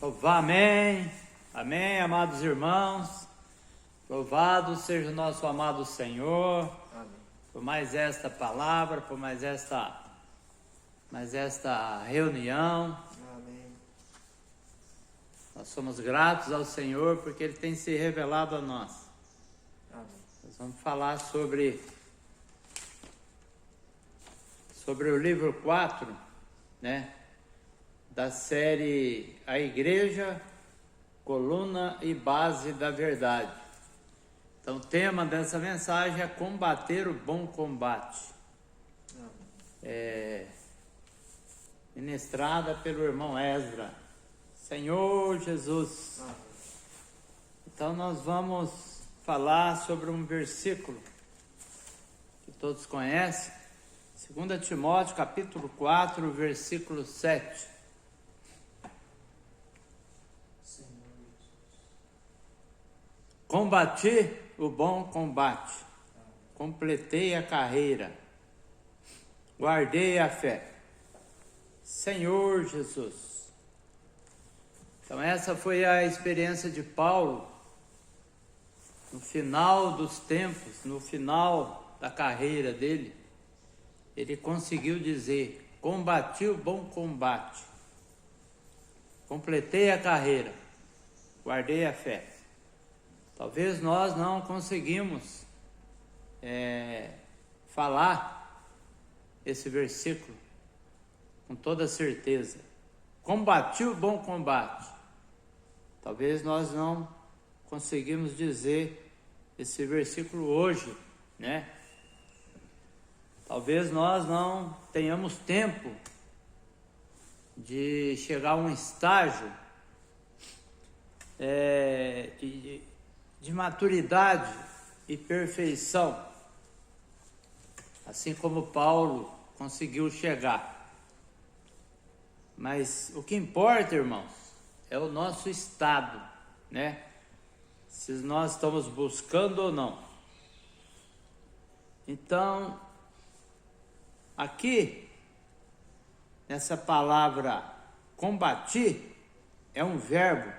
Amém, amém, amados irmãos, louvado seja o nosso amado Senhor, amém. Por mais esta palavra, por mais esta reunião, amém. Nós somos gratos ao Senhor porque Ele tem se revelado a nós, amém. Nós vamos falar sobre o livro 4, né? Da série A Igreja, Coluna e Base da Verdade. Então o tema dessa mensagem é combater o bom combate. Ministrada pelo irmão Ezra. Senhor Jesus. Então nós vamos falar sobre um versículo que todos conhecem. 2 Timóteo capítulo 4, versículo 7. Combati o bom combate, completei a carreira, guardei a fé. Senhor Jesus. Então essa foi a experiência de Paulo no final dos tempos, no final da carreira dele. Ele conseguiu dizer: combati o bom combate, completei a carreira, guardei a fé. Talvez nós não conseguimos falar esse versículo com toda certeza. Combati o bom combate. Talvez nós não conseguimos dizer esse versículo hoje, né? Talvez nós não tenhamos tempo de chegar a um estágio de maturidade e perfeição, assim como Paulo conseguiu chegar. Mas o que importa, irmãos, é o nosso estado, né? Se nós estamos buscando ou não. Então, aqui, nessa palavra combati, é um verbo,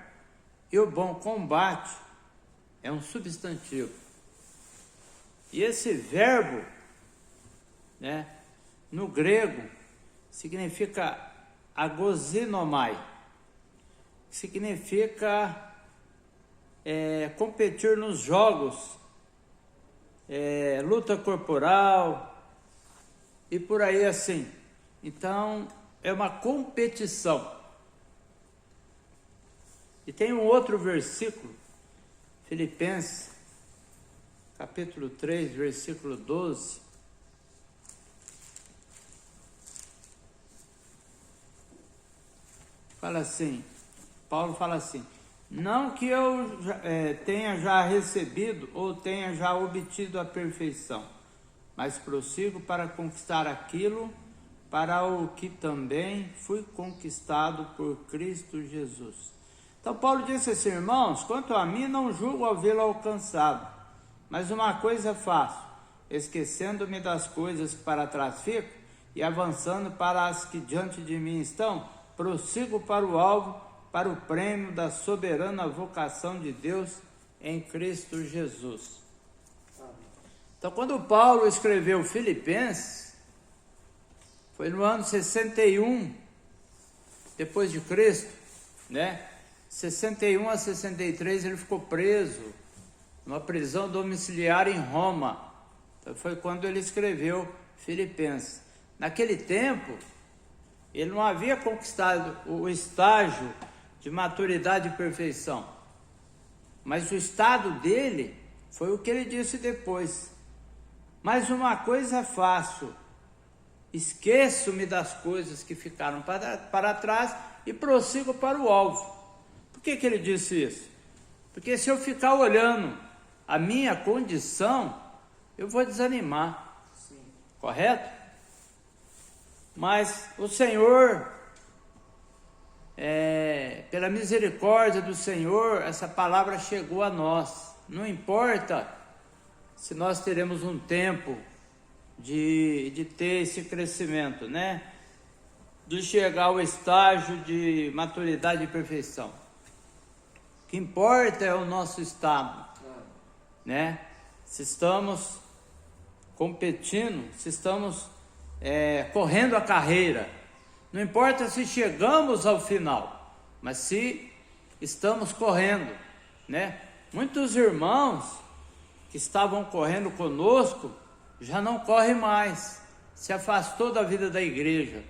e o bom combate é um substantivo. E esse verbo, né, no grego, significa agozinomai, significa competir nos jogos, luta corporal e por aí assim. Então, é uma competição. E tem um outro versículo, Filipenses, capítulo 3, versículo 12. Fala assim, Paulo fala assim: não que eu tenha já recebido ou tenha já obtido a perfeição, mas prossigo para conquistar aquilo para o que também fui conquistado por Cristo Jesus. Então Paulo disse assim: irmãos, quanto a mim não julgo havê-lo alcançado, mas uma coisa faço, esquecendo-me das coisas que para trás ficam e avançando para as que diante de mim estão, prossigo para o alvo, para o prêmio da soberana vocação de Deus em Cristo Jesus. Então quando Paulo escreveu Filipenses, foi no ano 61 depois de Cristo, né? 61 a 63 ele ficou preso numa prisão domiciliar em Roma. Então foi quando ele escreveu Filipenses. Naquele tempo ele não havia conquistado o estágio de maturidade e perfeição, mas o estado dele foi o que ele disse depois: mas uma coisa faço, esqueço-me das coisas que ficaram para trás e prossigo para o alvo. Por que ele disse isso? Porque se eu ficar olhando a minha condição, eu vou desanimar. Sim. Correto? Mas o Senhor, pela misericórdia do Senhor, essa palavra chegou a nós. Não importa se nós teremos um tempo de ter esse crescimento, né? de chegar ao estágio de maturidade e perfeição. O que importa é o nosso estado, né? Se estamos competindo, se estamos correndo a carreira. Não importa se chegamos ao final, mas se estamos correndo, né? Muitos irmãos que estavam correndo conosco já não correm mais, se afastou da vida da igreja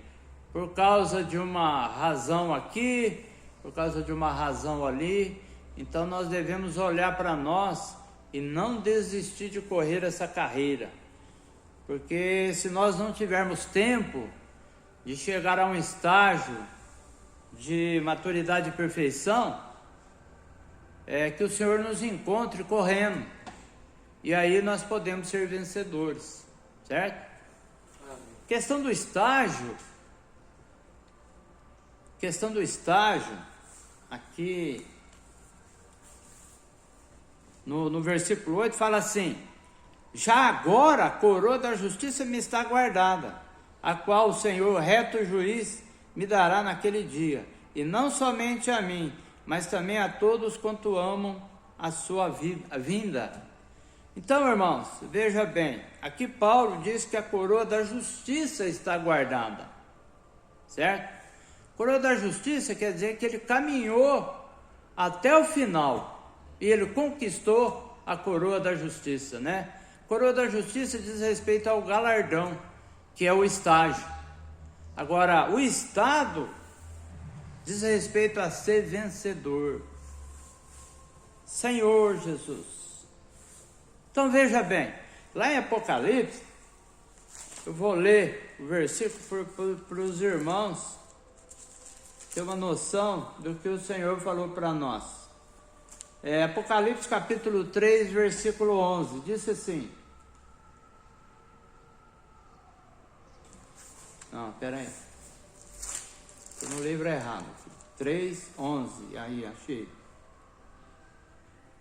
por causa de uma razão aqui, por causa de uma razão ali. Então nós devemos olhar para nós e não desistir de correr essa carreira, porque se nós não tivermos tempo de chegar a um estágio de maturidade e perfeição, que o Senhor nos encontre correndo, e aí nós podemos ser vencedores, certo? Questão do estágio, aqui no versículo 8 fala assim: já agora a coroa da justiça me está guardada, a qual o Senhor, reto juiz, me dará naquele dia, e não somente a mim, mas também a todos quanto amam a sua vinda. Então, irmãos, veja bem, aqui Paulo diz que a coroa da justiça está guardada, certo? Coroa da justiça quer dizer que ele caminhou até o final e ele conquistou a coroa da justiça, né? Coroa da justiça diz respeito ao galardão, que é o estágio. Agora, o estado diz respeito a ser vencedor. Senhor Jesus. Então veja bem, lá em Apocalipse, eu vou ler o versículo para os irmãos ter uma noção do que o Senhor falou para nós. Apocalipse capítulo 3, versículo 11, disse assim. Não, peraí. Estou no livro errado. 3, 11, aí achei.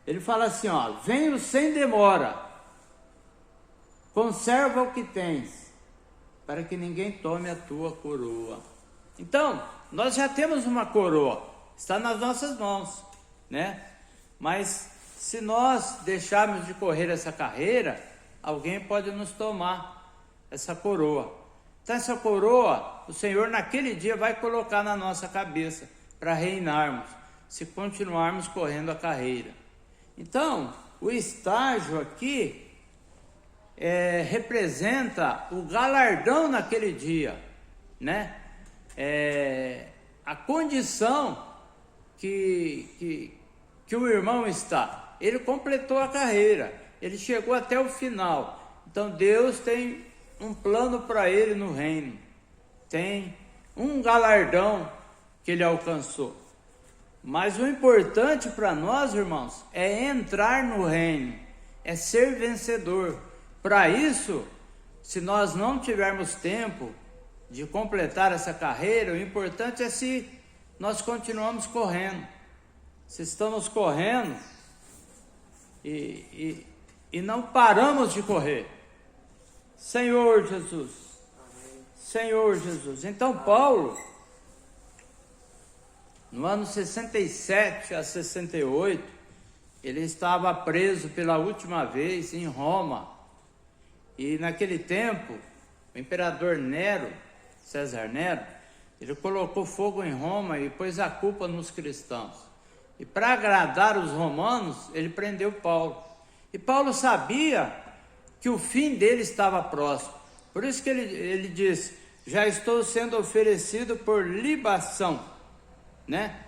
Ele fala assim, ó: venho sem demora, conserva o que tens, para que ninguém tome a tua coroa. Então, nós já temos uma coroa, está nas nossas mãos, né? Mas se nós deixarmos de correr essa carreira, alguém pode nos tomar essa coroa. Então essa coroa, o Senhor naquele dia vai colocar na nossa cabeça para reinarmos, se continuarmos correndo a carreira. Então, o estágio aqui representa o galardão naquele dia, né? A condição que o irmão está. Ele completou a carreira, ele chegou até o final. Então Deus tem um plano para ele no reino, tem um galardão que ele alcançou. Mas o importante para nós, irmãos, é entrar no reino, é ser vencedor. Para isso, se nós não tivermos tempo de completar essa carreira, o importante é se nós continuamos correndo. Se estamos correndo e não paramos de correr. Senhor Jesus. Amém. Senhor Jesus. Então Paulo, no ano 67 a 68, ele estava preso pela última vez em Roma. E naquele tempo, o imperador Nero, César Nero, ele colocou fogo em Roma e pôs a culpa nos cristãos. E para agradar os romanos, ele prendeu Paulo. E Paulo sabia que o fim dele estava próximo. Por isso que ele diz: já estou sendo oferecido por libação, né?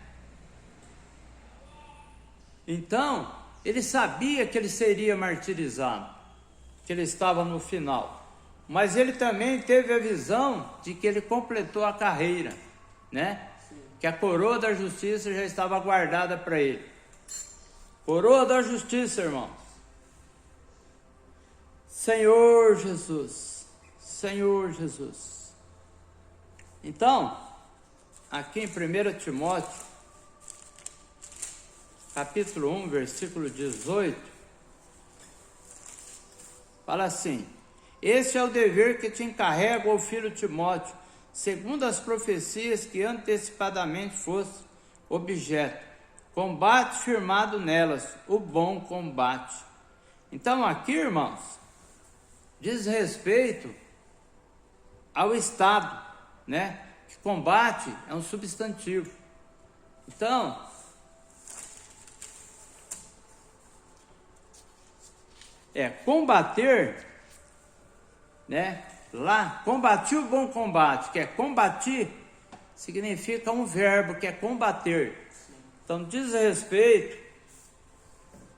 Então, ele sabia que ele seria martirizado, que ele estava no final. Mas ele também teve a visão de que ele completou a carreira, né? Que a coroa da justiça já estava guardada para ele. Coroa da justiça, irmãos. Senhor Jesus, Senhor Jesus. Então, aqui em 1 Timóteo, capítulo 1, versículo 18, fala assim: este é o dever que te encarrega, ó filho Timóteo, segundo as profecias que antecipadamente fosse objeto. Combate firmado nelas, o bom combate. Então aqui, irmãos, diz respeito ao estado, né? Que combate é um substantivo. Então, combater, né? Lá, combati o bom combate, que é combatir, significa um verbo que é combater. Então diz respeito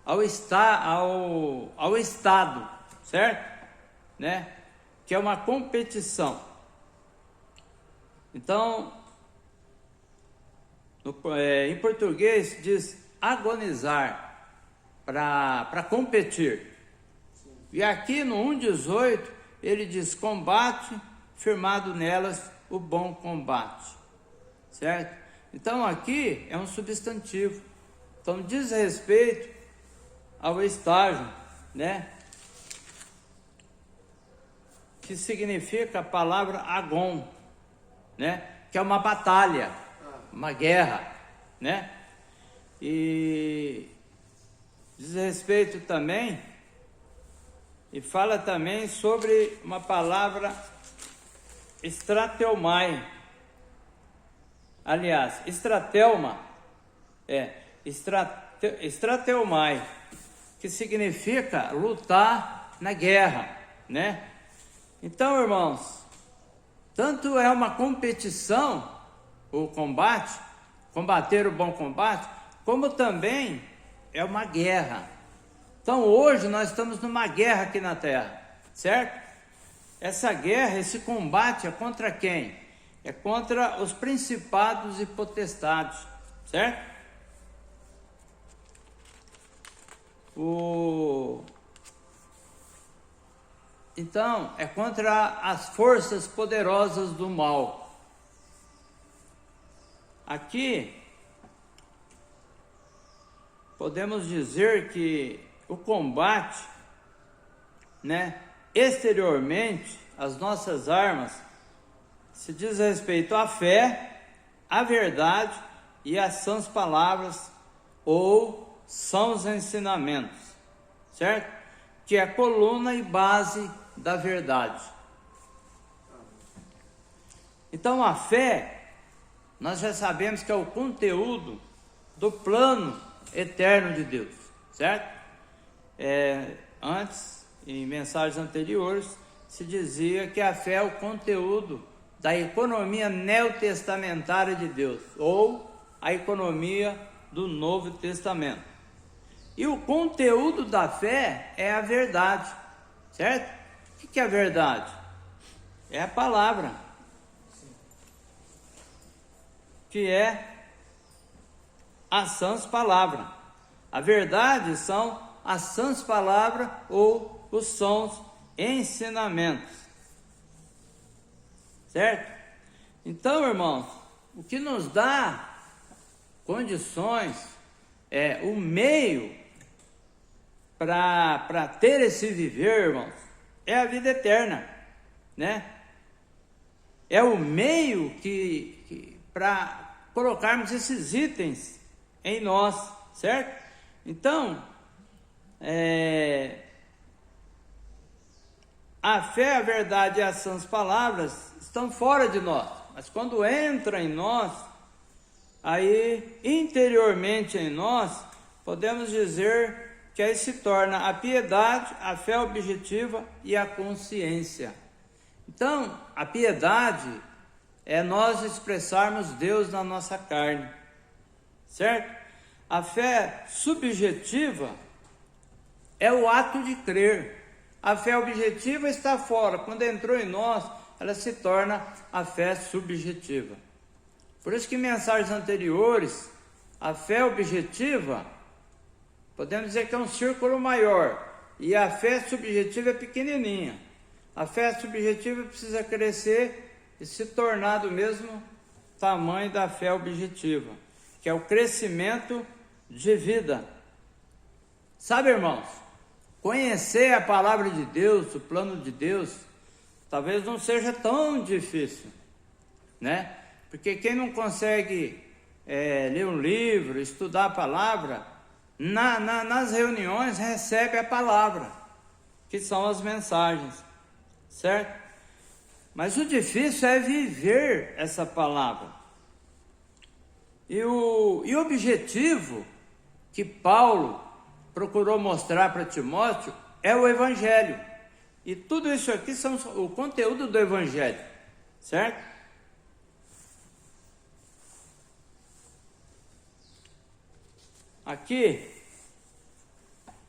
ao estado, certo? Né? Que é uma competição. Então, em português diz agonizar, para competir. E aqui no 1,18 ele diz combate firmado nelas o bom combate, certo? Então aqui é um substantivo. Então diz respeito ao estágio, né? Que significa a palavra agon, né? Que é uma batalha, uma guerra, né? E diz respeito também, e fala também sobre uma palavra estratelmai. Aliás, estratelma estratelmai, que significa lutar na guerra, né? Então, irmãos, tanto é uma competição, o combate, combater o bom combate, como também é uma guerra. Então hoje nós estamos numa guerra aqui na Terra, certo? Essa guerra, esse combate é contra quem? É contra os principados e potestades, certo? Então, é contra as forças poderosas do mal. Aqui, podemos dizer que o combate, né, exteriormente, as nossas armas, se diz respeito à fé, à verdade e às sãs palavras ou sãos ensinamentos, certo? Que é a coluna e base da verdade. Então a fé, nós já sabemos que é o conteúdo do plano eterno de Deus, certo? Antes, em mensagens anteriores, se dizia que a fé é o conteúdo da economia neotestamentária de Deus, ou a economia do Novo Testamento. E o conteúdo da fé é a verdade, certo? O que é a verdade? É a palavra, que é as sãs palavras. A verdade são as sãs palavras ou os sãos ensinamentos, certo? Então, irmãos, o que nos dá condições, o meio para ter esse viver, irmãos, é a vida eterna, né? É o meio que para colocarmos esses itens em nós, certo? Então, a fé, a verdade e as sãs palavras estão fora de nós, mas quando entra em nós, aí interiormente em nós, podemos dizer que aí se torna a piedade, a fé objetiva e a consciência. Então, a piedade é nós expressarmos Deus na nossa carne, certo? A fé subjetiva é o ato de crer. A fé objetiva está fora. Quando entrou em nós, ela se torna a fé subjetiva. Por isso que em mensagens anteriores, a fé objetiva, podemos dizer que é um círculo maior, e a fé subjetiva é pequenininha. A fé subjetiva precisa crescer e se tornar do mesmo tamanho da fé objetiva, que é o crescimento de vida. Sabe, irmãos, conhecer a palavra de Deus, o plano de Deus, talvez não seja tão difícil. né? Porque quem não consegue ler um livro, estudar a palavra, nas reuniões recebe a palavra, que são as mensagens, certo? Mas o difícil é viver essa palavra. E o objetivo que Paulo procurou mostrar para Timóteo é o Evangelho. E tudo isso aqui são o conteúdo do Evangelho, certo? Aqui,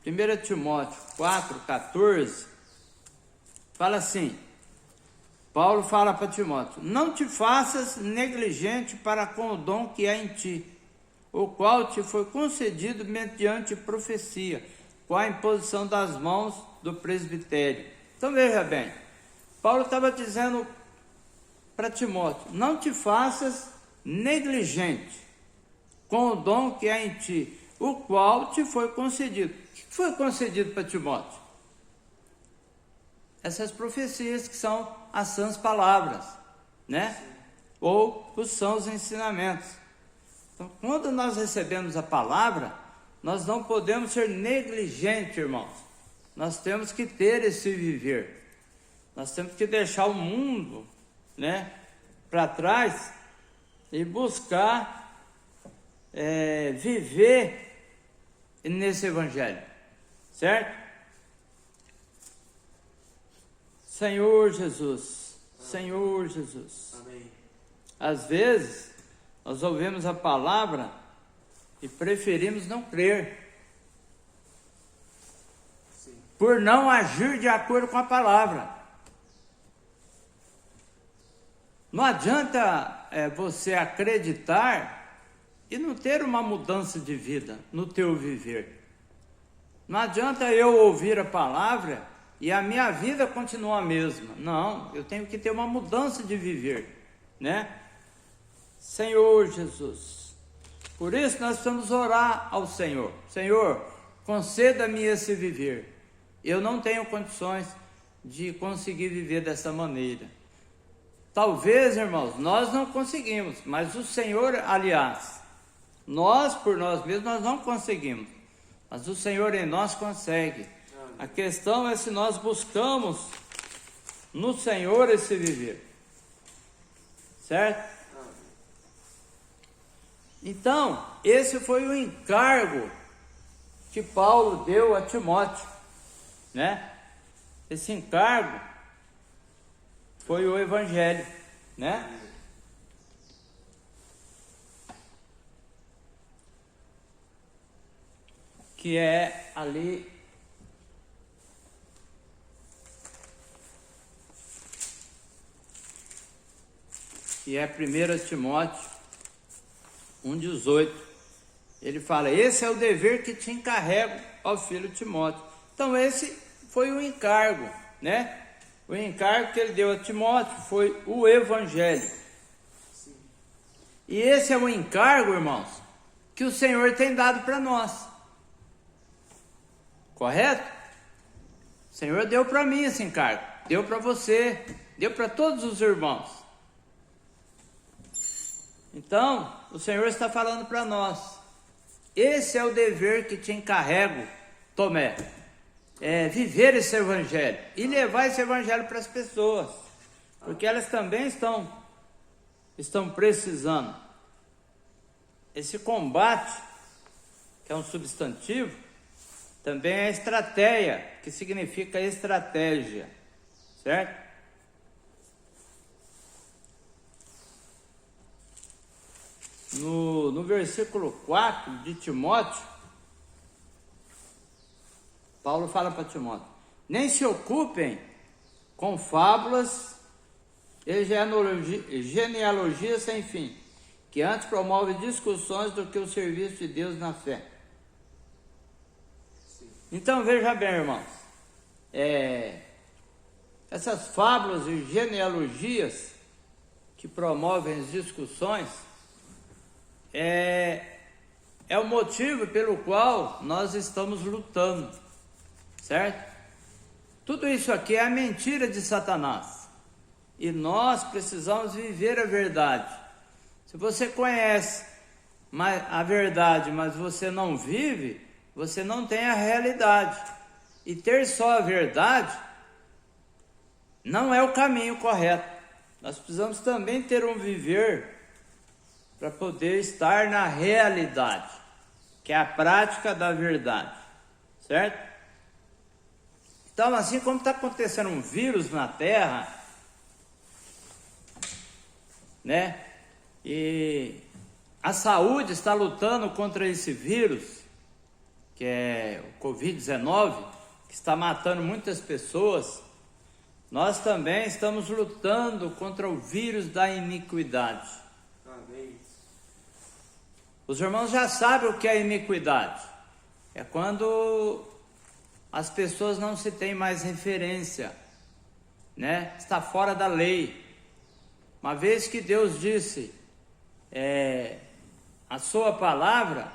1 Timóteo 4,14, fala assim, Paulo fala para Timóteo, não te faças negligente para com o dom que há em ti, o qual te foi concedido mediante profecia, com a imposição das mãos do presbitério. Então veja bem, Paulo estava dizendo para Timóteo, não te faças negligente com o dom que há em ti, o qual te foi concedido. O que foi concedido para Timóteo? Essas profecias que são as sãs palavras, né? Ou os sãos ensinamentos. Então, quando nós recebemos a palavra, nós não podemos ser negligentes, irmãos. Nós temos que ter esse viver. Nós temos que deixar o mundo, né, para trás e buscar viver nesse evangelho, certo? Senhor Jesus, Senhor Jesus. Amém. Às vezes nós ouvimos a palavra e preferimos não crer, sim, por não agir de acordo com a palavra. Não adianta você acreditar e não ter uma mudança de vida no teu viver. Não adianta eu ouvir a palavra e a minha vida continua a mesma. Não, eu tenho que ter uma mudança de viver, né? Senhor Jesus, por isso nós precisamos orar ao Senhor. Senhor, conceda-me esse viver. Eu não tenho condições de conseguir viver dessa maneira. Talvez, irmãos, nós não conseguimos, mas o Senhor, aliás, nós por nós mesmos nós não conseguimos, mas o Senhor em nós consegue. A questão é se nós buscamos no Senhor esse viver, certo? Então, esse foi o encargo que Paulo deu a Timóteo, né? Esse encargo foi o Evangelho, né? Que é ali que é 1 Timóteo 1,18. Ele fala, esse é o dever que te encarrego, ó filho Timóteo. Então esse foi o encargo, né? O encargo que ele deu a Timóteo foi o Evangelho. Sim. E esse é o encargo, irmãos, que o Senhor tem dado para nós. Correto? O Senhor deu para mim esse encargo, deu para você, deu para todos os irmãos. Então, o Senhor está falando para nós, esse é o dever que te encarrego, Tomé, viver esse evangelho e levar esse evangelho para as pessoas, porque elas também estão precisando. Esse combate, que é um substantivo, também é estratégia, que significa estratégia, certo? No versículo 4 de Timóteo, Paulo fala para Timóteo, nem se ocupem com fábulas e genealogias sem fim, que antes promove discussões do que o serviço de Deus na fé. Então veja bem, irmãos, essas fábulas e genealogias que promovem as discussões é o motivo pelo qual nós estamos lutando, certo? Tudo isso aqui é a mentira de Satanás. E nós precisamos viver a verdade. Se você conhece a verdade, mas você não vive, você não tem a realidade. E ter só a verdade não é o caminho correto. Nós precisamos também ter um viver para poder estar na realidade, que é a prática da verdade, certo? Então, assim como está acontecendo um vírus na Terra, né? E a saúde está lutando contra esse vírus, que é o Covid-19, que está matando muitas pessoas. Nós também estamos lutando contra o vírus da iniquidade. Amém. Os irmãos já sabem o que é iniquidade. É quando as pessoas não se têm mais referência, né? Está fora da lei. Uma vez que Deus disse a sua palavra,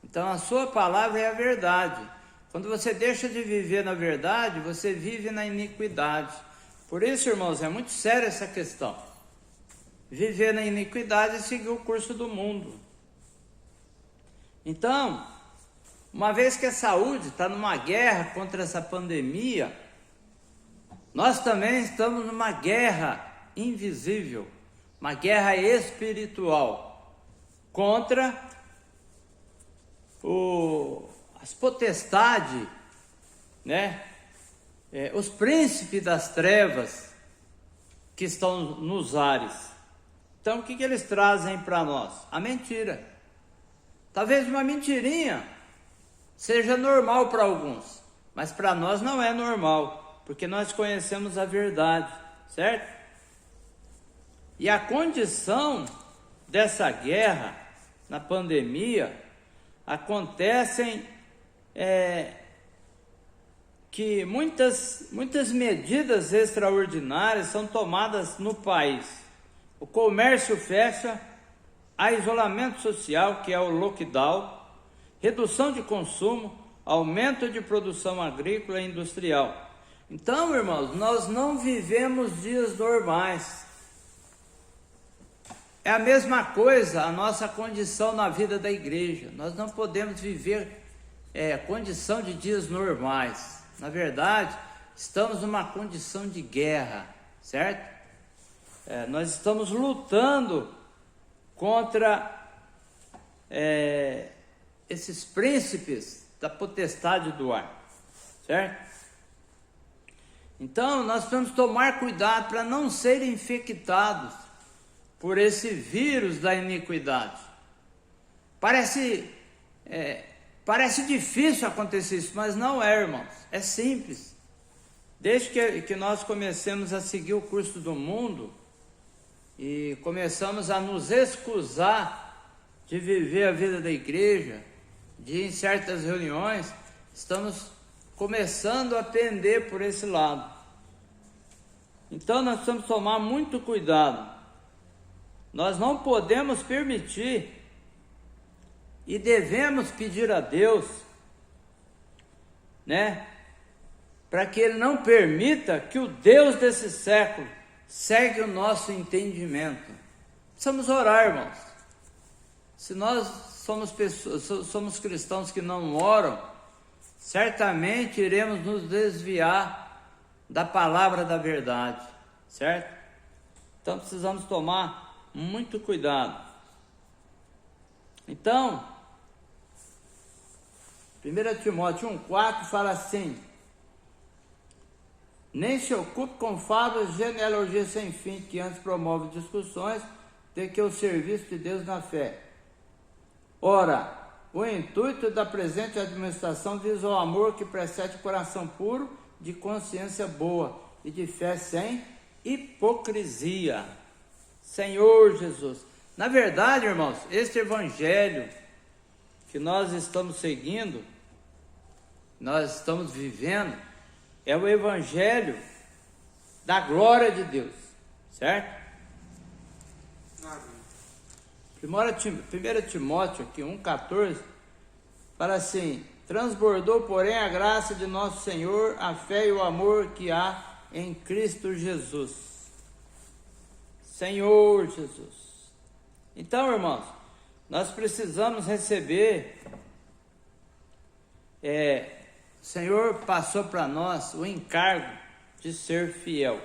então a sua palavra é a verdade. Quando você deixa de viver na verdade, você vive na iniquidade. Por isso, irmãos, é muito séria essa questão. Viver na iniquidade é seguir o curso do mundo. Então, uma vez que a saúde está numa guerra contra essa pandemia, nós também estamos numa guerra invisível, uma guerra espiritual contra as potestades, né? Os príncipes das trevas que estão nos ares. Então, o que eles trazem para nós? A mentira. Talvez uma mentirinha seja normal para alguns, mas para nós não é normal, porque nós conhecemos a verdade, certo? E a condição dessa guerra, na pandemia, acontecem que muitas medidas extraordinárias são tomadas no país. O comércio fecha, há isolamento social, que é o lockdown, redução de consumo, aumento de produção agrícola e industrial. Então, irmãos, nós não vivemos dias normais. É a mesma coisa a nossa condição na vida da igreja. Nós não podemos viver condição de dias normais. Na verdade, estamos numa condição de guerra, certo? Nós estamos lutando contra esses príncipes da potestade do ar, certo? Então, nós precisamos tomar cuidado para não serem infectados por esse vírus da iniquidade. Parece difícil acontecer isso, mas não é, irmãos. É simples. Desde que nós comecemos a seguir o curso do mundo e começamos a nos excusar de viver a vida da igreja, de ir em certas reuniões, estamos começando a pender por esse lado. Então nós precisamos tomar muito cuidado. Nós não podemos permitir e devemos pedir a Deus, né, para que Ele não permita que o Deus desse século segue o nosso entendimento. Precisamos orar, irmãos. Se nós somos cristãos que não oram, certamente iremos nos desviar da palavra da verdade, certo? Então precisamos tomar muito cuidado. Então, 1 Timóteo 1,4 fala assim: nem se ocupe com fábulas, genealogias sem fim, que antes promove discussões de que o serviço de Deus na fé. Ora, o intuito da presente administração visa o amor que precede o coração puro, de consciência boa e de fé sem hipocrisia. Senhor Jesus. Na verdade, irmãos, este evangelho que nós estamos seguindo, nós estamos vivendo, é o evangelho da glória de Deus, certo? 1 Timóteo aqui 1,14 fala assim: transbordou, porém, a graça de nosso Senhor, a fé e o amor que há em Cristo Jesus. Senhor Jesus. Então, irmãos, nós precisamos receber, o Senhor passou para nós o encargo de ser fiel,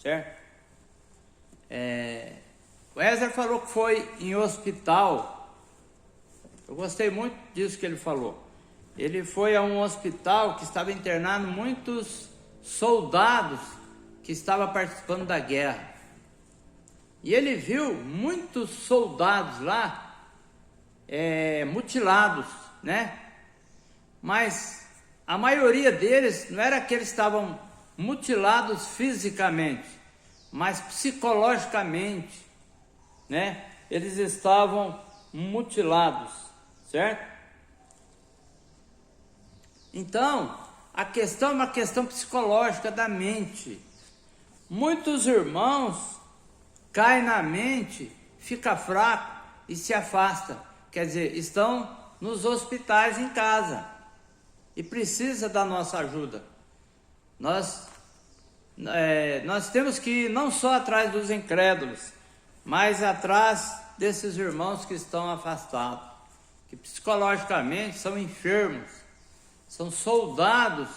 certo? O Ézer falou que foi em hospital. Eu gostei muito disso que ele falou. Ele foi a um hospital que estava internando muitos soldados que estavam participando da guerra. E ele viu muitos soldados lá mutilados, né? Mas a maioria deles não era que eles estavam mutilados fisicamente, mas psicologicamente, né? Eles estavam mutilados, certo? Então, a questão é uma questão psicológica da mente. Muitos irmãos caem na mente, fica fraco e se afasta. Quer dizer, estão nos hospitais em casa e precisa da nossa ajuda. Nós temos que ir não só atrás dos incrédulos, mas atrás desses irmãos que estão afastados, que psicologicamente são enfermos, são soldados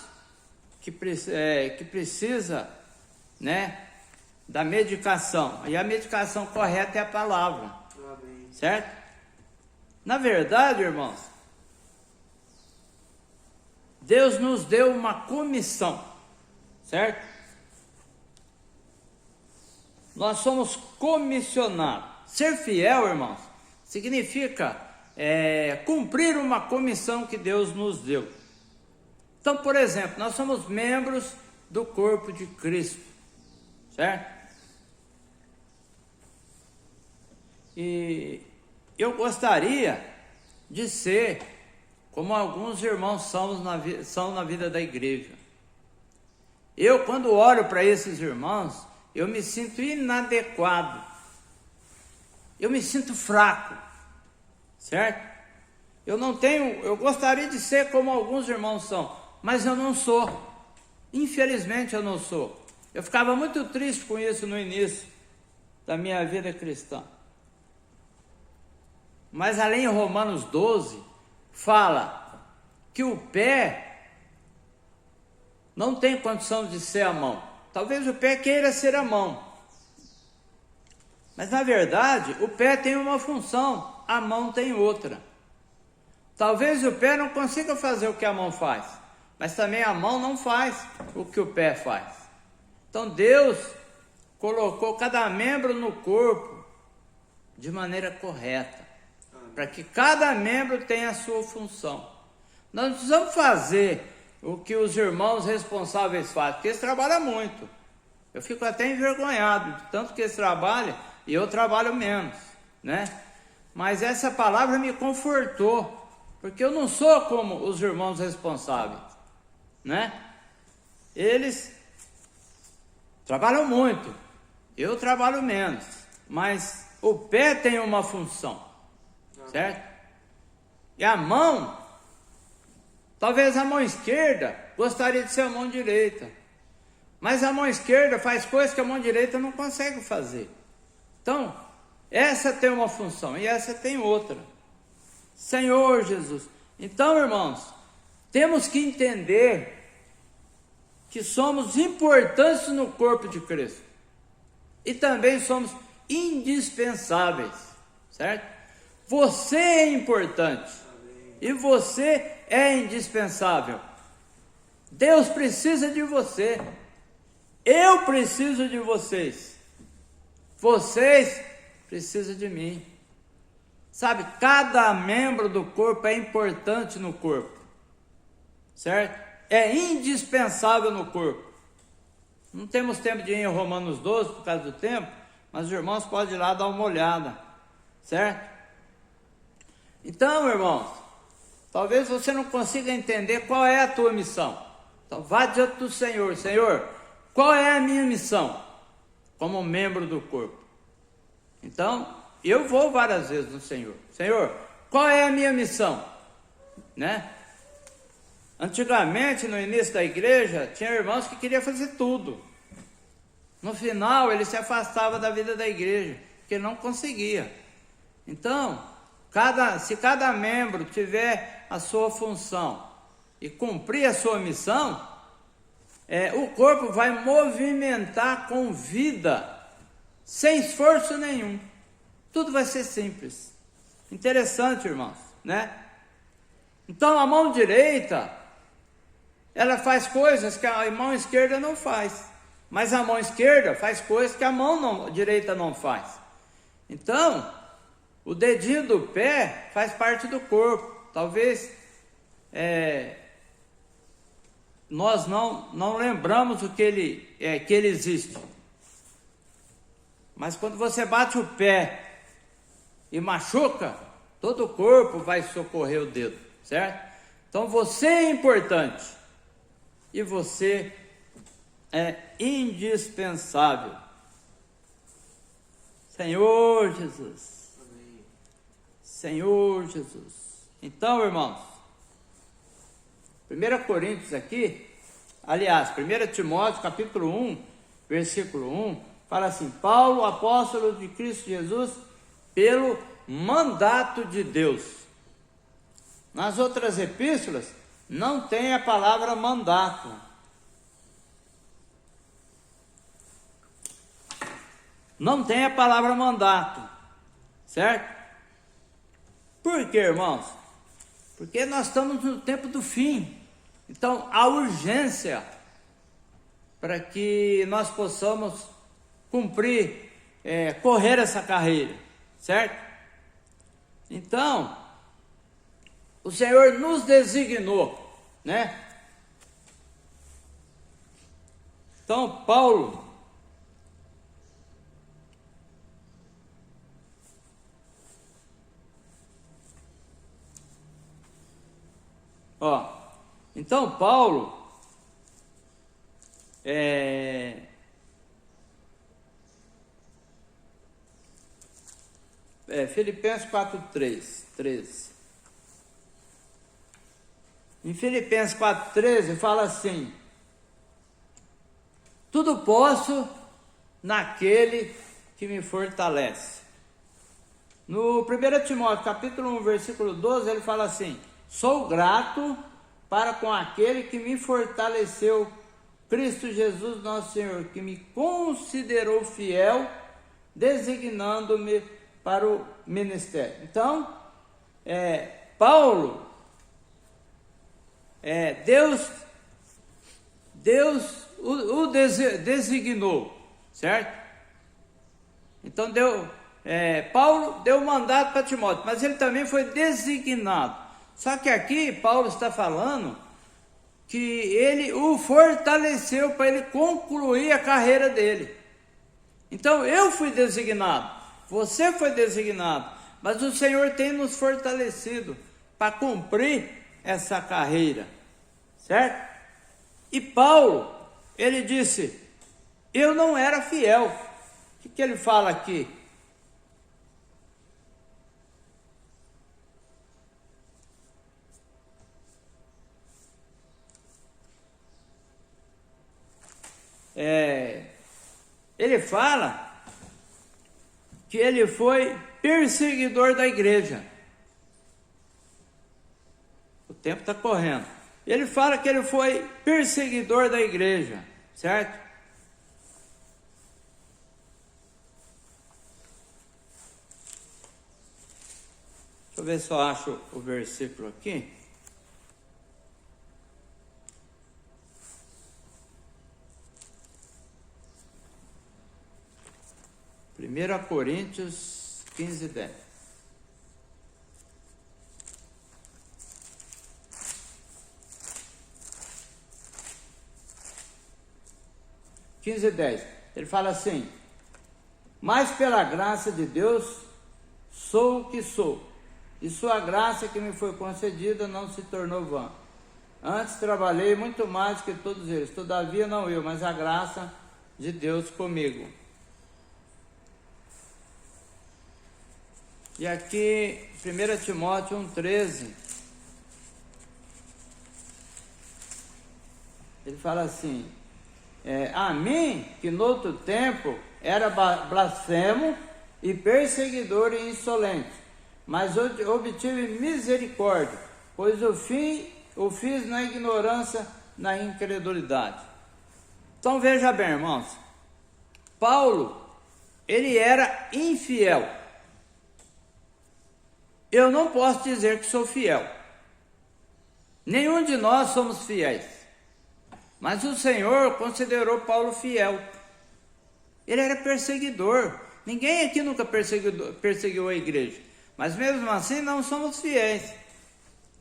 que precisa, né, da medicação. E a medicação correta é a palavra. Amém. Certo? Na verdade, irmãos, Deus nos deu uma comissão, certo? Nós somos comissionados. Ser fiel, irmãos, significa cumprir uma comissão que Deus nos deu. Então, por exemplo, nós somos membros do corpo de Cristo, certo? E eu gostaria de ser como alguns irmãos são na vida da igreja. Eu, quando olho para esses irmãos, eu me sinto inadequado. Eu me sinto fraco, certo? Eu gostaria de ser como alguns irmãos são, mas eu não sou. Infelizmente eu não sou. Eu ficava muito triste com isso no início da minha vida cristã. Mas além em Romanos 12, fala que o pé não tem condição de ser a mão. Talvez o pé queira ser a mão. Mas na verdade, o pé tem uma função, a mão tem outra. Talvez o pé não consiga fazer o que a mão faz, mas também a mão não faz o que o pé faz. Então Deus colocou cada membro no corpo de maneira correta, para que cada membro tenha a sua função. Nós não precisamos fazer o que os irmãos responsáveis fazem, porque eles trabalham muito. Eu fico até envergonhado de tanto que eles trabalham e eu trabalho menos, né? Mas essa palavra me confortou, porque eu não sou como os irmãos responsáveis, né? Eles trabalham muito, eu trabalho menos, mas o pé tem uma função, certo? E a mão, talvez a mão esquerda gostaria de ser a mão direita, mas a mão esquerda faz coisas que a mão direita não consegue fazer. Então, essa tem uma função e essa tem outra. Senhor Jesus. Então, irmãos, temos que entender que somos importantes no corpo de Cristo e também somos indispensáveis, certo? Você é importante e você é indispensável. Deus precisa de você. Eu preciso de vocês. Vocês precisam de mim. Sabe, cada membro do corpo é importante no corpo, certo? É indispensável no corpo. Não temos tempo de ir em Romanos 12 por causa do tempo, mas os irmãos podem ir lá dar uma olhada, certo? Então, irmãos, talvez você não consiga entender qual é a tua missão. Então, vá diante do Senhor. Senhor, qual é a minha missão como membro do corpo? Então, eu vou várias vezes no Senhor. Senhor, qual é a minha missão? Né? Antigamente, no início da igreja, tinha irmãos que queriam fazer tudo. No final, ele se afastava da vida da igreja, porque não conseguia. Então, se cada membro tiver a sua função e cumprir a sua missão, o corpo vai movimentar com vida, sem esforço nenhum. Tudo vai ser simples. Interessante, irmãos, né? Então, a mão direita, ela faz coisas que a mão esquerda não faz. Mas a mão esquerda faz coisas que a mão direita não faz. Então, o dedinho do pé faz parte do corpo. Talvez nós não lembramos que ele existe. Mas quando você bate o pé e machuca, todo o corpo vai socorrer o dedo, certo? Então você é importante e você é indispensável. Senhor Jesus. Amém. Senhor Jesus. Então, irmãos, 1 Coríntios aqui, aliás, 1 Timóteo capítulo 1, versículo 1, fala assim: Paulo, apóstolo de Cristo Jesus, pelo mandato de Deus. Nas outras epístolas, não tem a palavra mandato. Não tem a palavra mandato, certo? Por quê, irmãos? Porque nós estamos no tempo do fim. Então, há urgência para que nós possamos cumprir, correr essa carreira, certo? Então, o Senhor nos designou, né? Então, Paulo, então Paulo, Filipenses 4:13. Em Filipenses 4:13 fala assim: tudo posso naquele que me fortalece. No 1 Timóteo capítulo 1, versículo 12, ele fala assim: sou grato para com aquele que me fortaleceu, Cristo Jesus nosso Senhor, que me considerou fiel, designando-me para o ministério. Então, Paulo, Deus o designou, certo? Então Paulo deu mandato para Timóteo, mas ele também foi designado. Só que aqui Paulo está falando que ele o fortaleceu para ele concluir a carreira dele. Então eu fui designado, você foi designado, mas o Senhor tem nos fortalecido para cumprir essa carreira, certo? E Paulo, ele disse: eu não era fiel. O que ele fala aqui? Ele fala que ele foi perseguidor da igreja. O tempo está correndo. Ele fala que ele foi perseguidor da igreja, certo? Deixa eu ver se eu acho o versículo aqui. Primeira Coríntios 15:10. Ele fala assim: mas pela graça de Deus sou o que sou, e sua graça que me foi concedida não se tornou vã. Antes trabalhei muito mais que todos eles, todavia não eu, mas a graça de Deus comigo. E aqui, 1 Timóteo 1,13, ele fala assim: a mim, que no outro tempo era blasfemo e perseguidor e insolente, mas obtive misericórdia, pois o fiz na ignorância, na incredulidade. Então veja bem, irmãos, Paulo, ele era infiel. Eu não posso dizer que sou fiel. Nenhum de nós somos fiéis. Mas o Senhor considerou Paulo fiel. Ele era perseguidor. Ninguém aqui nunca perseguiu a igreja. Mas mesmo assim não somos fiéis.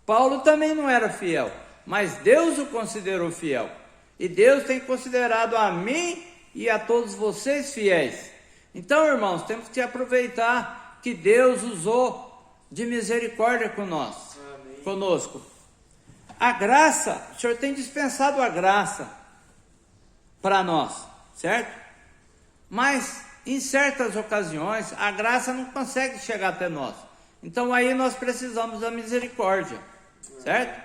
Paulo também não era fiel. Mas Deus o considerou fiel. E Deus tem considerado a mim e a todos vocês fiéis. Então, irmãos, temos que aproveitar que Deus usou de misericórdia conosco. A graça, o Senhor tem dispensado a graça para nós, certo? Mas em certas ocasiões a graça não consegue chegar até nós. Então aí nós precisamos da misericórdia, certo?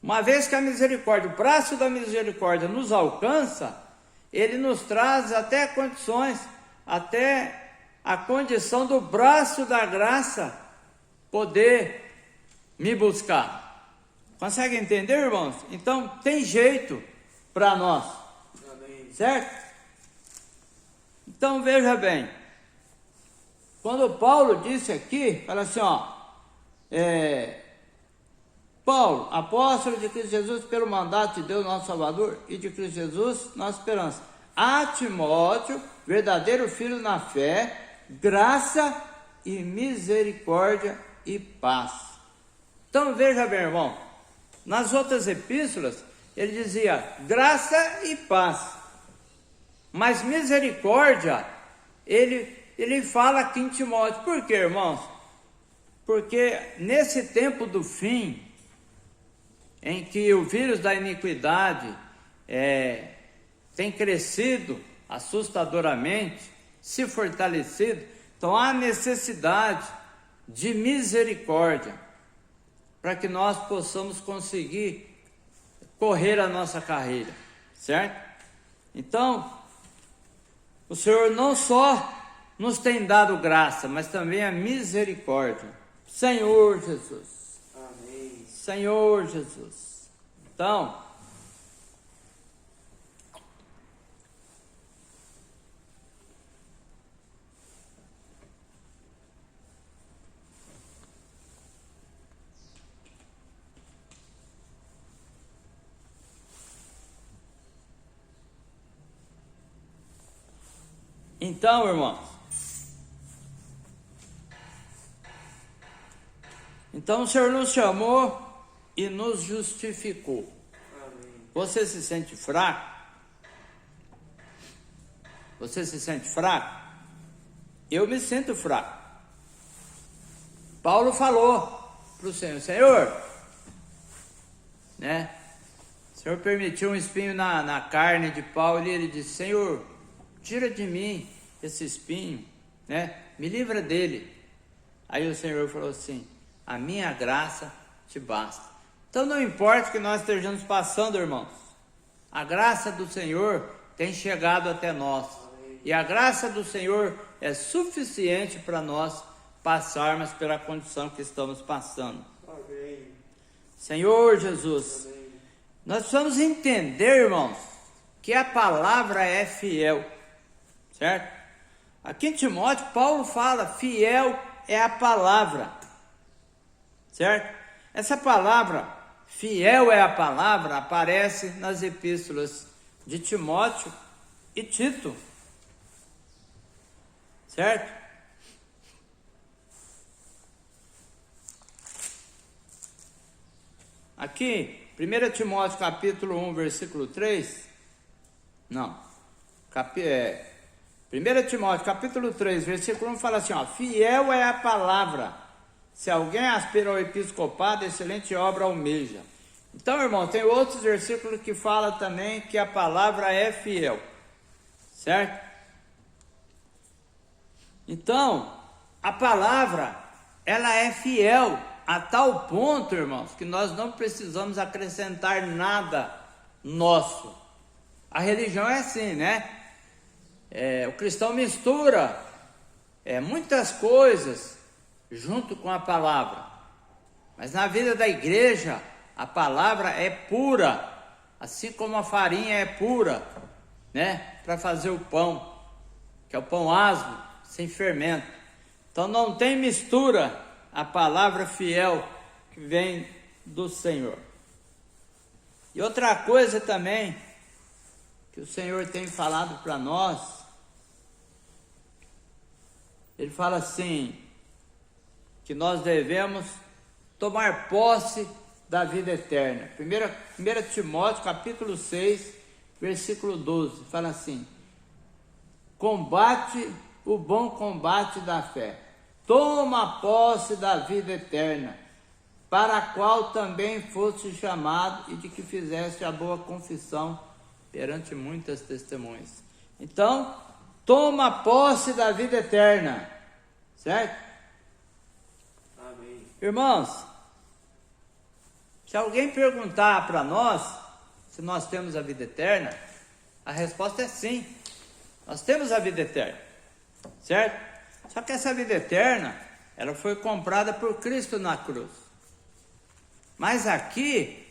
Uma vez que a misericórdia, o braço da misericórdia nos alcança, ele nos traz até condições, até a condição do braço da graça poder me buscar. Consegue entender, irmãos? Então tem jeito para nós. Amém. Certo? Então veja bem, quando Paulo disse aqui, fala assim, Paulo, apóstolo de Cristo Jesus, pelo mandato de Deus nosso Salvador e de Cristo Jesus, nossa esperança, a Timóteo, verdadeiro filho na fé, graça e misericórdia e paz. Então veja bem, irmão, nas outras epístolas ele dizia graça e paz, mas misericórdia ele fala aqui em Timóteo. Por quê, irmãos? Porque nesse tempo do fim, em que o vírus da iniquidade tem crescido assustadoramente, se fortalecido, então há necessidade de misericórdia para que nós possamos conseguir correr a nossa carreira, certo? Então, o Senhor não só nos tem dado graça, mas também a misericórdia. Senhor Jesus. Amém. Senhor Jesus. Então, irmãos, o Senhor nos chamou e nos justificou. Amém. Você se sente fraco? Você se sente fraco? Eu me sinto fraco. Paulo falou para o Senhor, né? O Senhor permitiu um espinho na carne de Paulo e ele disse, Senhor, tira de mim esse espinho, né? Me livra dele. Aí o Senhor falou assim, a minha graça te basta. Então não importa o que nós estejamos passando, irmãos, a graça do Senhor tem chegado até nós. E a graça do Senhor é suficiente para nós passarmos pela condição que estamos passando. Amém. Senhor Jesus, amém. Nós precisamos entender, irmãos, que a palavra é fiel, certo? Aqui em Timóteo, Paulo fala, fiel é a palavra, certo? Essa palavra, fiel é a palavra, aparece nas epístolas de Timóteo e Tito, certo? Aqui, 1 Timóteo capítulo 1, versículo 3, 1 Timóteo capítulo 3, versículo 1 fala assim, fiel é a palavra, se alguém aspira ao episcopado, excelente obra almeja. Então, irmão, tem outros versículos que falam também que a palavra é fiel, certo? Então, a palavra, ela é fiel a tal ponto, irmãos, que nós não precisamos acrescentar nada nosso. a religião é assim, né? O cristão mistura muitas coisas junto com a palavra. Mas na vida da igreja, a palavra é pura, assim como a farinha é pura, né? Para fazer o pão, que é o pão asmo, sem fermento. Então não tem mistura a palavra fiel que vem do Senhor. E outra coisa também que o Senhor tem falado para nós, Ele fala assim, que nós devemos tomar posse da vida eterna. 1 Timóteo capítulo 6, versículo 12, fala assim: combate o bom combate da fé, toma posse da vida eterna, para a qual também foste chamado e de que fizeste a boa confissão perante muitas testemunhas. Então, toma posse da vida eterna, certo? Amém. Irmãos, se alguém perguntar para nós se nós temos a vida eterna, a resposta é sim, nós temos a vida eterna, certo? Só que essa vida eterna, ela foi comprada por Cristo na cruz. Mas aqui,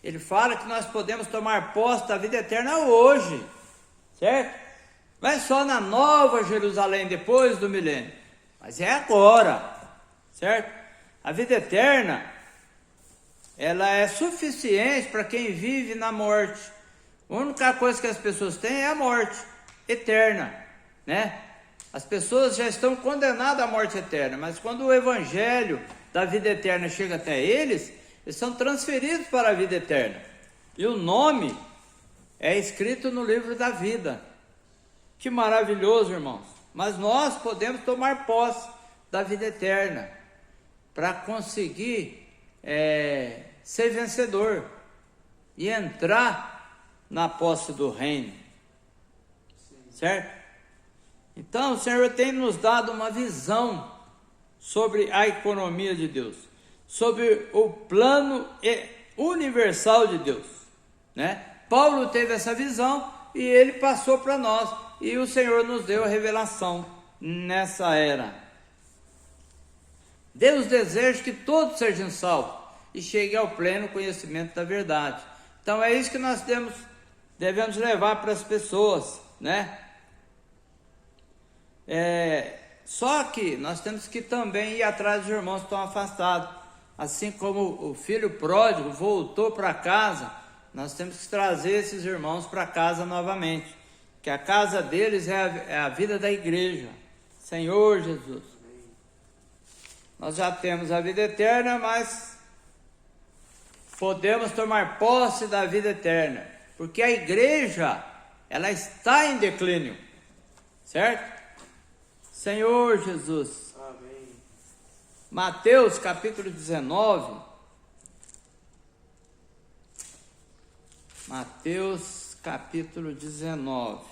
ele fala que nós podemos tomar posse da vida eterna hoje, certo? Não é só na Nova Jerusalém, depois do milênio, mas é agora, certo? A vida eterna, ela é suficiente para quem vive na morte. A única coisa que as pessoas têm é a morte eterna, né? As pessoas já estão condenadas à morte eterna, mas quando o evangelho da vida eterna chega até eles são transferidos para a vida eterna. E o nome é escrito no livro da vida. Que maravilhoso, irmãos. Mas nós podemos tomar posse da vida eterna para conseguir ser vencedor e entrar na posse do reino. Certo? Então o Senhor tem nos dado uma visão sobre a economia de Deus, sobre o plano universal de Deus, né? Paulo teve essa visão e ele passou para nós, e o Senhor nos deu a revelação nessa era. Deus deseja que todos sejam salvos e cheguem ao pleno conhecimento da verdade. Então é isso que nós devemos levar para as pessoas, né? Só que nós temos que também ir atrás dos irmãos que estão afastados. Assim como o filho pródigo voltou para casa, nós temos que trazer esses irmãos para casa novamente, que a casa deles é a vida da igreja. Senhor Jesus, nós já temos a vida eterna, mas podemos tomar posse da vida eterna, porque a igreja, ela está em declínio, certo? Senhor Jesus. Amém. Mateus capítulo 19. Mateus capítulo 19.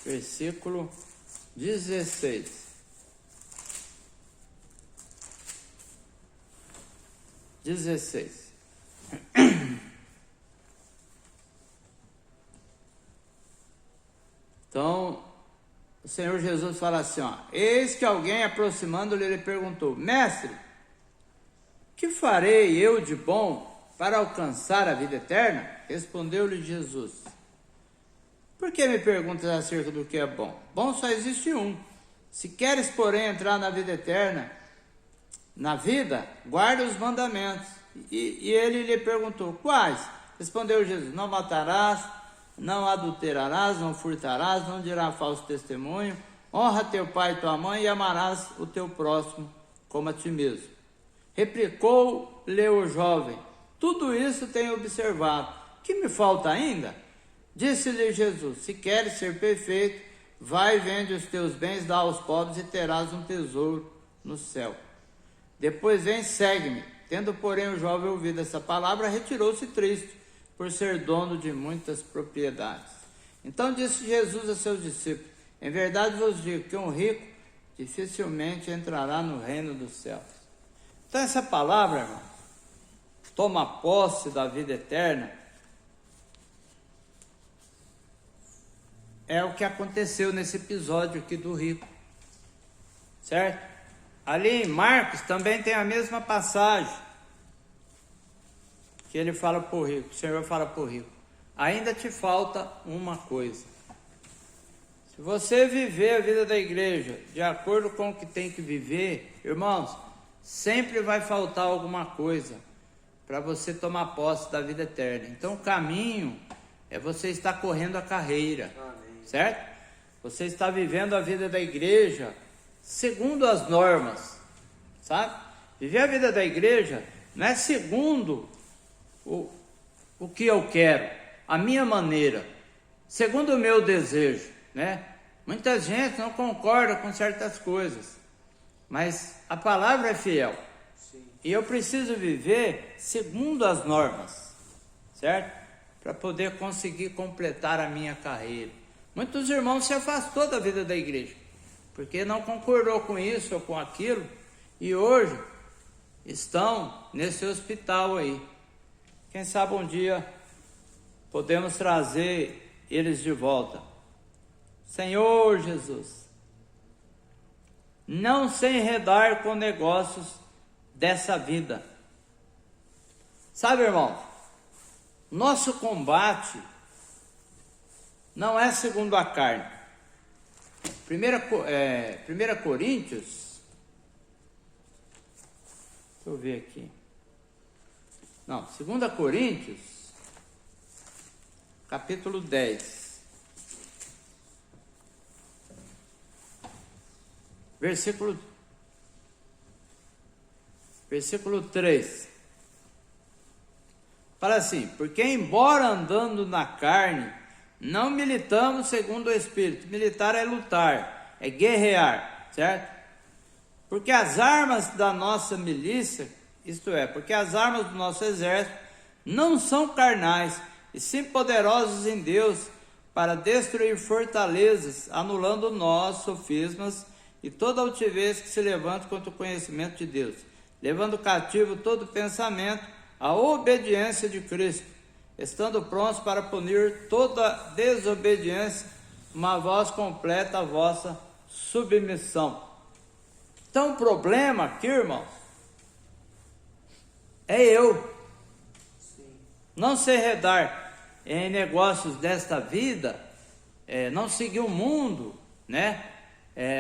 Versículo 16. Então, o Senhor Jesus fala assim, ó: eis que alguém aproximando-lhe, ele perguntou: mestre, que farei eu de bom para alcançar a vida eterna? Respondeu-lhe Jesus: por que me perguntas acerca do que é bom? Bom só existe um. Se queres, porém, entrar na vida eterna, na vida, guarda os mandamentos. E ele lhe perguntou: quais? Respondeu Jesus: não matarás, não adulterarás, não furtarás, não dirás falso testemunho, honra teu pai e tua mãe e amarás o teu próximo como a ti mesmo. Replicou-lhe o jovem: tudo isso tenho observado. Que me falta ainda? Disse-lhe Jesus: se queres ser perfeito, vai, vende os teus bens, dá aos pobres e terás um tesouro no céu. Depois vem, segue-me. Tendo, porém, o jovem ouvido essa palavra, retirou-se triste, por ser dono de muitas propriedades. Então disse Jesus a seus discípulos: em verdade vos digo que um rico dificilmente entrará no reino dos céus. Então essa palavra, irmão, toma posse da vida eterna, é o que aconteceu nesse episódio aqui do rico, certo? Ali em Marcos também tem a mesma passagem, que ele fala para o rico, o Senhor fala para o rico, ainda te falta uma coisa. Se você viver a vida da igreja de acordo com o que tem que viver, irmãos, sempre vai faltar alguma coisa para você tomar posse da vida eterna. Então o caminho é você estar correndo a carreira. Amém. Certo? Você está vivendo a vida da igreja segundo as normas, sabe? Viver a vida da igreja não é segundo o que eu quero, a minha maneira, segundo o meu desejo, né? Muita gente não concorda com certas coisas, mas a palavra é fiel. Sim. E eu preciso viver segundo as normas, certo? Para poder conseguir completar a minha carreira. Muitos irmãos se afastou da vida da igreja, porque não concordou com isso ou com aquilo, e hoje estão nesse hospital aí. Quem sabe um dia podemos trazer eles de volta. Senhor Jesus, não se enredar com negócios dessa vida. Sabe, irmão, nosso combate não é segundo a carne. 1 Coríntios, deixa eu ver aqui. Não, 2 Coríntios, capítulo 10. Versículo 3. Fala assim: porque embora andando na carne, não militamos segundo o Espírito. Militar é lutar, é guerrear, certo? Porque as armas da nossa milícia, isto é, porque as armas do nosso exército não são carnais, e sim poderosos em Deus, para destruir fortalezas, anulando nós, sofismas, e toda altivez que se levanta contra o conhecimento de Deus, levando cativo todo pensamento à obediência de Cristo, estando prontos para punir toda desobediência, uma voz completa a vossa submissão. Então o problema aqui, irmãos, é eu. Sim. Não se enredar em negócios desta vida, não seguir o mundo, né?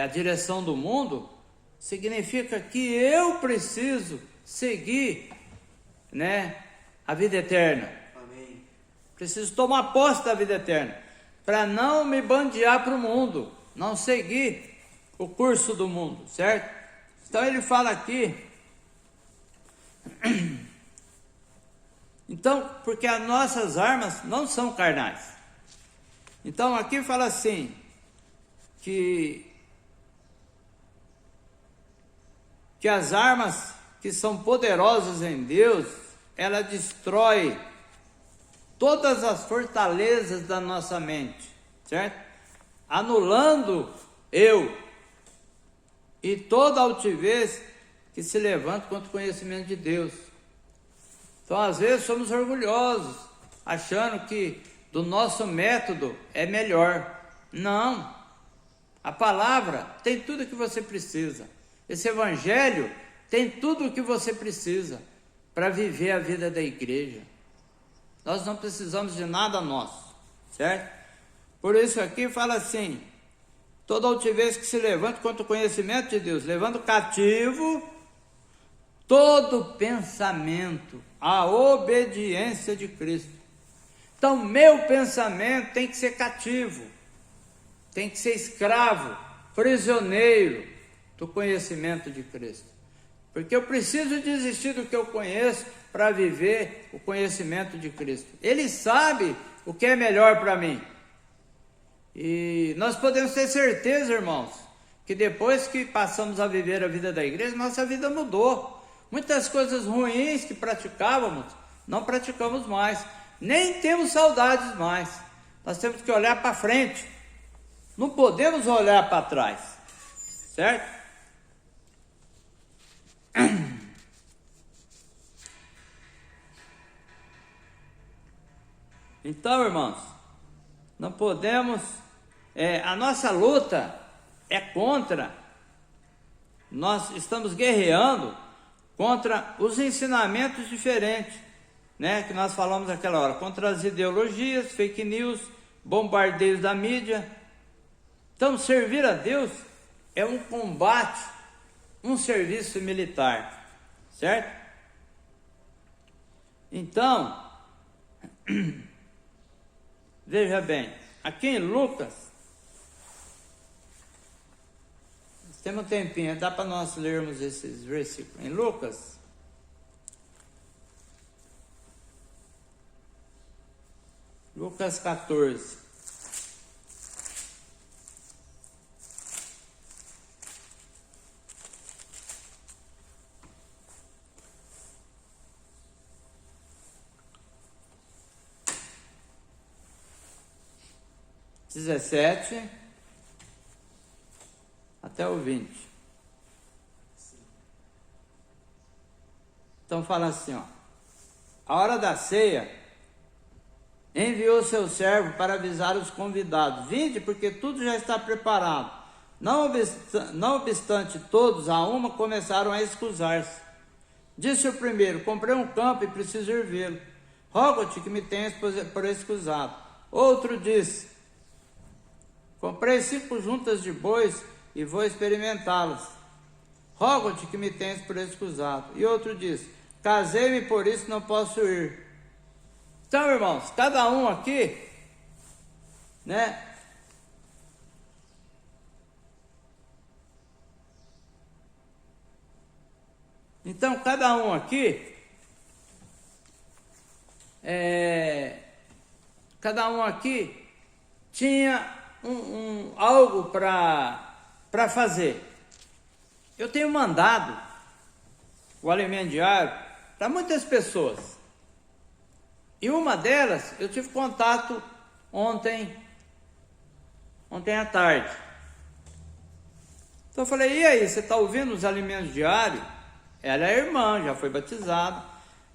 A direção do mundo, significa que eu preciso seguir, né, a vida eterna. Amém. Preciso tomar posse da vida eterna, para não me bandear para o mundo, não seguir o curso do mundo, certo? Então ele fala aqui, então, porque as nossas armas não são carnais. Então aqui fala assim, que as armas que são poderosas em Deus, ela destrói todas as fortalezas da nossa mente, certo? Anulando eu e toda altivez que se levanta contra o conhecimento de Deus. Então, às vezes, somos orgulhosos, achando que do nosso método é melhor. Não. A palavra tem tudo o que você precisa. Esse evangelho tem tudo o que você precisa para viver a vida da igreja. Nós não precisamos de nada nosso, certo? Por isso aqui fala assim, toda altivez que se levanta contra o conhecimento de Deus, levando cativo todo pensamento à obediência de Cristo. Então, meu pensamento tem que ser cativo, tem que ser escravo, prisioneiro do conhecimento de Cristo. Porque eu preciso desistir do que eu conheço para viver o conhecimento de Cristo. Ele sabe o que é melhor para mim. E nós podemos ter certeza, irmãos, que depois que passamos a viver a vida da igreja, nossa vida mudou. Muitas coisas ruins que praticávamos, não praticamos mais. Nem temos saudades mais. Nós temos que olhar para frente. Não podemos olhar para trás. Certo? Então, irmãos, não podemos, a nossa luta é contra, nós estamos guerreando contra os ensinamentos diferentes, né, que nós falamos naquela hora, contra as ideologias, fake news, bombardeios da mídia. Então, servir a Deus é um combate, um serviço militar, certo? Então, veja bem, aqui em Lucas, temos um tempinho, dá para nós lermos esses versículos. Em Lucas, Lucas 14. (17) até o 20. Então fala assim, ó: a hora da ceia, enviou seu servo para avisar os convidados: vinde, porque tudo já está preparado. Não obstante, todos a uma começaram a escusar-se. Disse o primeiro: comprei um campo e preciso ir vê-lo. Rogo-te que me tenhas por escusado. Outro disse: comprei 5 juntas de bois e vou experimentá-las. Rogo-te que me tenhas por escusado. E outro disse: casei-me, por isso não posso ir. Então, irmãos, cada um aqui, né? Então, cada um aqui, tinha algo para fazer. Eu tenho mandado o alimento diário para muitas pessoas. E uma delas, eu tive contato ontem à tarde. Então eu falei: e aí, você está ouvindo os alimentos diários? Ela é irmã, já foi batizada.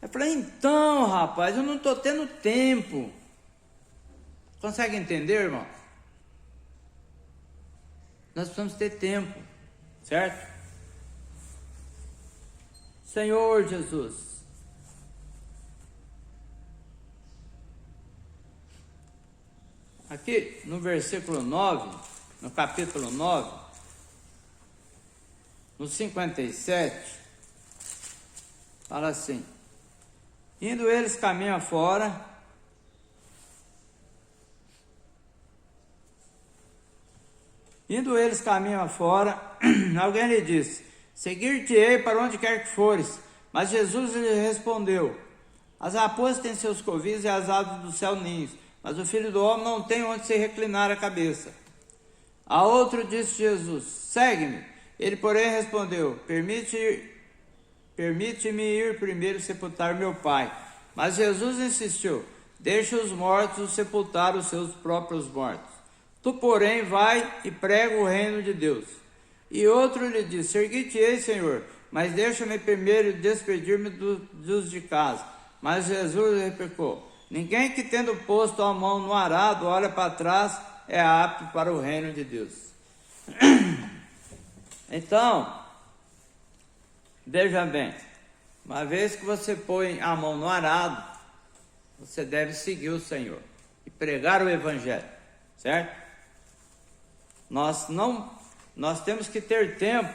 Eu falei: então, rapaz, eu não estou tendo tempo. Consegue entender, irmão? Nós precisamos ter tempo, certo? Senhor Jesus, aqui no versículo 9, no capítulo 9, no 57, fala assim: indo eles caminho afora, alguém lhe disse: seguir-te-ei para onde quer que fores. Mas Jesus lhe respondeu: as raposas têm seus covis e as aves do céu ninhos, mas o Filho do Homem não tem onde se reclinar a cabeça. A outro disse Jesus: segue-me. Ele, porém, respondeu: permite-me ir primeiro sepultar meu pai. Mas Jesus insistiu: deixa os mortos sepultar os seus próprios mortos. Tu, porém, vai e prega o reino de Deus. E outro lhe disse: seguir-te-ei, Senhor, mas deixa-me primeiro despedir-me dos de casa. Mas Jesus replicou: ninguém que, tendo posto a mão no arado, olha para trás, é apto para o reino de Deus. Então, veja bem, uma vez que você põe a mão no arado, você deve seguir o Senhor e pregar o Evangelho, certo? Nós temos que ter tempo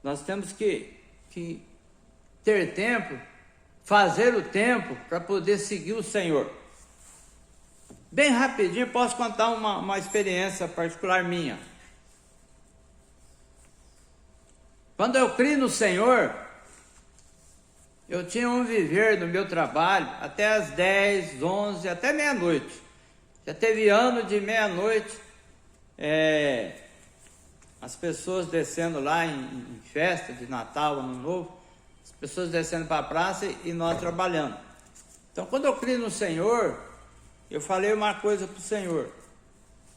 nós temos que ter tempo, fazer o tempo para poder seguir o Senhor. Bem rapidinho, posso contar uma experiência particular minha. Quando eu criei no Senhor, eu tinha um viver no meu trabalho até as 10, 11, até meia-noite. Já teve ano de meia-noite, as pessoas descendo lá em festa de Natal, Ano Novo, as pessoas descendo para a praça e nós trabalhando. Então, quando eu criei no Senhor, eu falei uma coisa para o Senhor.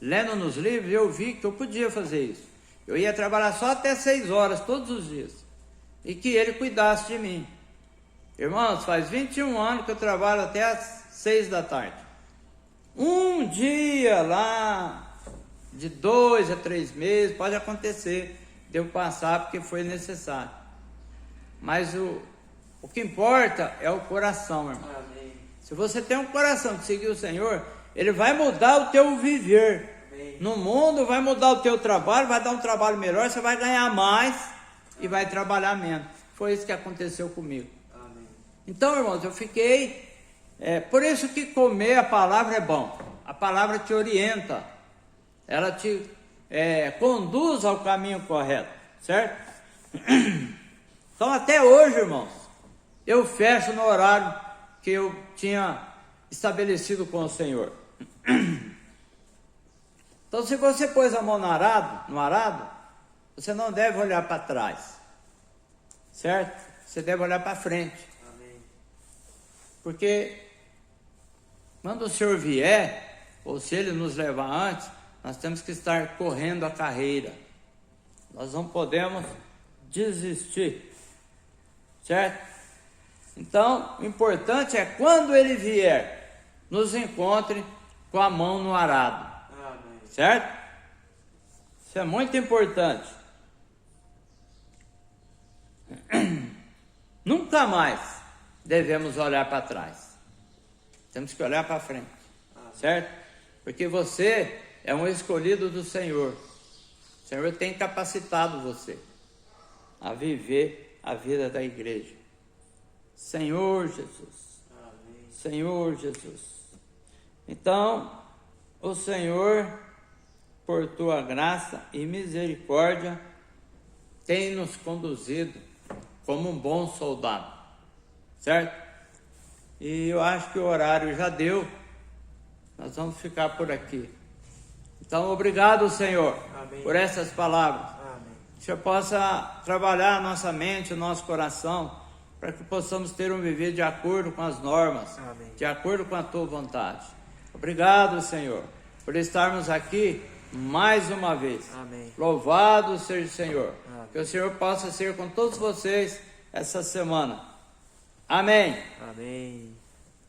Lendo nos livros, eu vi que eu podia fazer isso. Eu ia trabalhar só até 6 horas todos os dias e que Ele cuidasse de mim. Irmãos, faz 21 anos que eu trabalho até às 6 da tarde. Um dia lá, de 2 a 3 meses, pode acontecer de eu passar porque foi necessário. Mas o que importa é o coração, irmão. Amém. Se você tem um coração de seguir o Senhor, Ele vai mudar o teu viver. Amém. No mundo, vai mudar o teu trabalho, vai dar um trabalho melhor, você vai ganhar mais e vai trabalhar menos. Foi isso que aconteceu comigo. Amém. Então, irmãos, eu fiquei... por isso que comer a palavra é bom. A palavra te orienta. Ela te conduz ao caminho correto, certo? Então, até hoje, irmãos, eu fecho no horário que eu tinha estabelecido com o Senhor. Então, se você pôs a mão no arado, você não deve olhar para trás, certo? Você deve olhar para frente. Amém. Porque quando o Senhor vier, ou se Ele nos levar antes, nós temos que estar correndo a carreira. Nós não podemos desistir, certo? Então, o importante é quando Ele vier, nos encontre com a mão no arado, Amém. certo? Isso é muito importante. Nunca mais devemos olhar para trás. Temos que olhar para frente, certo? Porque você é um escolhido do Senhor. O Senhor tem capacitado você a viver a vida da igreja. Senhor Jesus. Amém. Senhor Jesus. Então, o Senhor, por tua graça e misericórdia, tem nos conduzido como um bom soldado, certo? E eu acho que o horário já deu. Nós vamos ficar por aqui. Então, obrigado, Senhor, Amém. por essas palavras. Amém. Que o Senhor possa trabalhar a nossa mente, o nosso coração, para que possamos ter um viver de acordo com as normas, Amém. de acordo com a tua vontade. Obrigado, Senhor, por estarmos aqui mais uma vez. Amém. Louvado seja o Senhor. Amém. Que o Senhor possa ser com todos vocês essa semana. Amém. Amém.